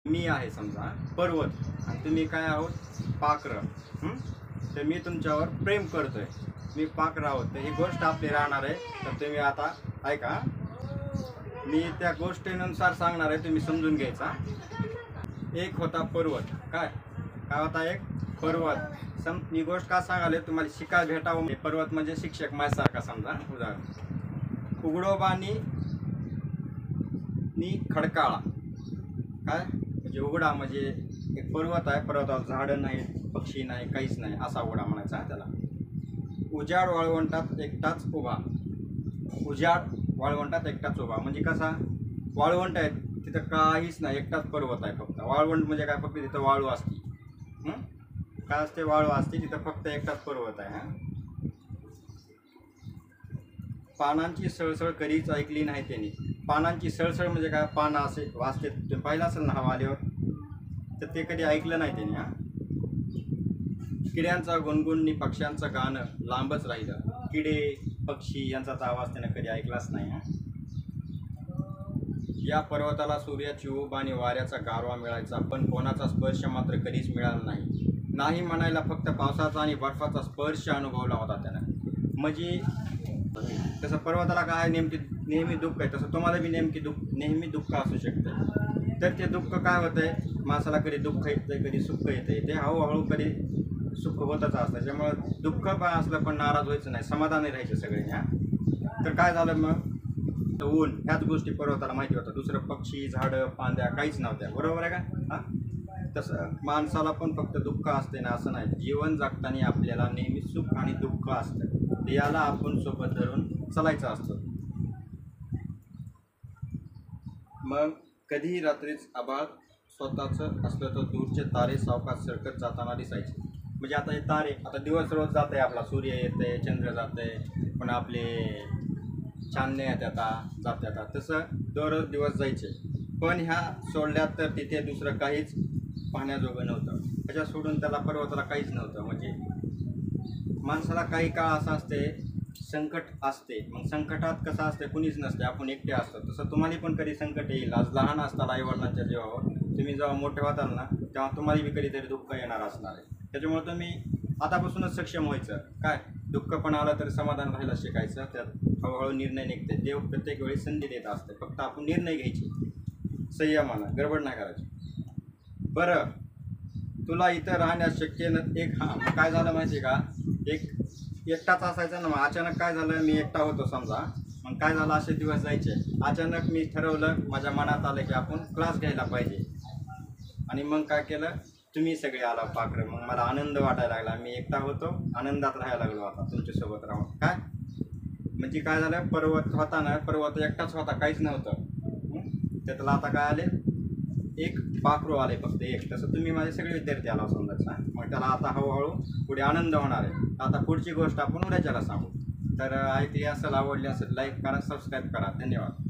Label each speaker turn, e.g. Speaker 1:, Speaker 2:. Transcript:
Speaker 1: मी आहे समजा पर्वत आणि तुम्ही काय आहोत पाखरं. तर मी तुमच्यावर प्रेम करतोय, मी पाखरं आहोत. तर ही गोष्ट आपली राहणार आहे. तर तुम्ही आता ऐका, मी त्या गोष्टीनुसार सांगणार आहे, तुम्ही समजून घ्यायचा. एक होता पर्वत. काय काय होता? एक पर्वत. मी गोष्ट का सांगाले तुम्हाला शिकायला भेटावं. पर्वत म्हणजे शिक्षक माझ्यासारखा समजा. उदाहरण उघडोबानी खडकाळा. काय म्हणजे उघडा म्हणजे एक पर्वत आहे, पर्वतावर झाडं नाही, पक्षी नाही, काहीच नाही, असा उघडा म्हणायचा त्याला. उजाड वाळवंटात एकटाच उभा. उजाड वाळवंटात एकटाच उभा म्हणजे कसा? वाळवंट आहे तिथं काहीच नाही, एकटाच पर्वत आहे फक्त. वाळवंट म्हणजे काय? फक्त तिथं वाळू असते. काय असते? वाळू असते तिथं, फक्त एकटाच पर्वत आहे. पानांची सळसळ कधीच ऐकली नाही त्यांनी. पानांची सळसळ म्हणजे काय? पानं असे वाजते, तुम्ही पाहिलं असेल ना हवा आल्यावर, तर ते कधी ऐकलं नाही त्यांनी. किड्यांचा गुणगुण पक्ष्यांचं गाणं लांबच राहिलं. किडे पक्षी यांचा आवाज त्यानं कधी ऐकलाच नाही. या पर्वताला सूर्याची ऊब आणि वाऱ्याचा गारवा मिळायचा, पण कोणाचा स्पर्श मात्र कधीच मिळाला नाही. नाही म्हणायला फक्त पावसाचा आणि बर्फाचा स्पर्श अनुभवला होता त्यानं. म्हणजे तसं पर्वताला काय नेहमी दुःख आहे, तसं तुम्हाला बी नेहमी दुःख असू शकतं. तर ते दुःख काय होतंय? माणसाला कधी दुःख येतंय, कधी सुख येतंय. ते हळूहळू कधी सुख होतच असतं. त्याच्यामुळं दुःख पण असलं पण नाराज व्हायचं नाही, समाधानी राहायचे सगळे. तर काय झालं मग? ऊन ह्याच गोष्टी पर्वताला माहिती होतं. दुसरं पक्षी झाडं पांद्या काहीच नव्हत्या. बरोबर आहे का? तसं माणसाला पण फक्त दुःख असते ना, असं नाही. जीवन जगताना आपल्याला नेहमी सुख आणि दुःख असतं. याला आपण सोबत धरून चालायचं असतं. मग कधीही रात्रीच आभाळ स्वतःचं असलं तर दूरचे तारे सावकाश सरकत जाताना दिसायचे. म्हणजे आता हे तारे, आता दिवस रोज जात आहे आपला, सूर्य येते, चंद्र जाते, पण आपले चांदणे येतात जातात, तसं दररोज दिवस जायचे. पण ह्या सोडल्यात तर तिथे दुसरं काहीच पाहण्याजोगं नव्हतं. ह्याच्या सोडून त्याला पर्वताला काहीच नव्हतं. म्हणजे माणसाला काही काळ असा असते, संकट असते. मग संकटात कसं असते? कुणीच नसते, आपण एकटे असतो. तसं तुम्हाला पण कधी संकट येईल. आज लहान असताना आईवडिलांच्या जीवावर, तुम्ही जेव्हा मोठे होताल ना, तेव्हा तुम्हाला बी कधीतरी दुःख येणार असणार आहे. त्याच्यामुळे तुम्ही आतापासूनच सक्षम व्हायचं. काय दुःख पण आलं तर समाधान राहायला शिकायचं. त्यात हळूहळू निर्णय निघते. देव प्रत्येक वेळी संधी देत असते, फक्त आपण निर्णय घ्यायचे संयमानं, गडबड नाही करायची. बरं, तुला इथं राहण्यास शक्य एक काय झालं माहिती का? एकटाच असायचा ना. मग अचानक काय झालं? मी एकटा होतो समजा. मग काय झालं? असे दिवस जायचे. अचानक मी ठरवलं, माझ्या मनात आलं की आपण क्लास घ्यायला पाहिजे. आणि मग काय केलं? तुम्ही सगळे आला पाखरं. मग मला आनंद वाटायला लागला. मी एकटा होतो, आनंदात राहायला लागलो आता तुमच्यासोबत राहून. काय म्हणजे काय झालं? पर्वत होता ना, पर्वत एकटाच होता, काहीच नव्हतं. त्यातला आता काय आले? एक पाखरू आले, फक्त एक. तसं तुम्ही माझे सगळे विद्यार्थी आला समजायचा. मग त्याला आता हळूहळू पुढे आनंद होणार आहे. आता पुढची गोष्ट आपण उद्याच्याला सांगू. तर ऐकली असेल, आवडली असेल, लाईक करा, सबस्क्राईब करा. धन्यवाद.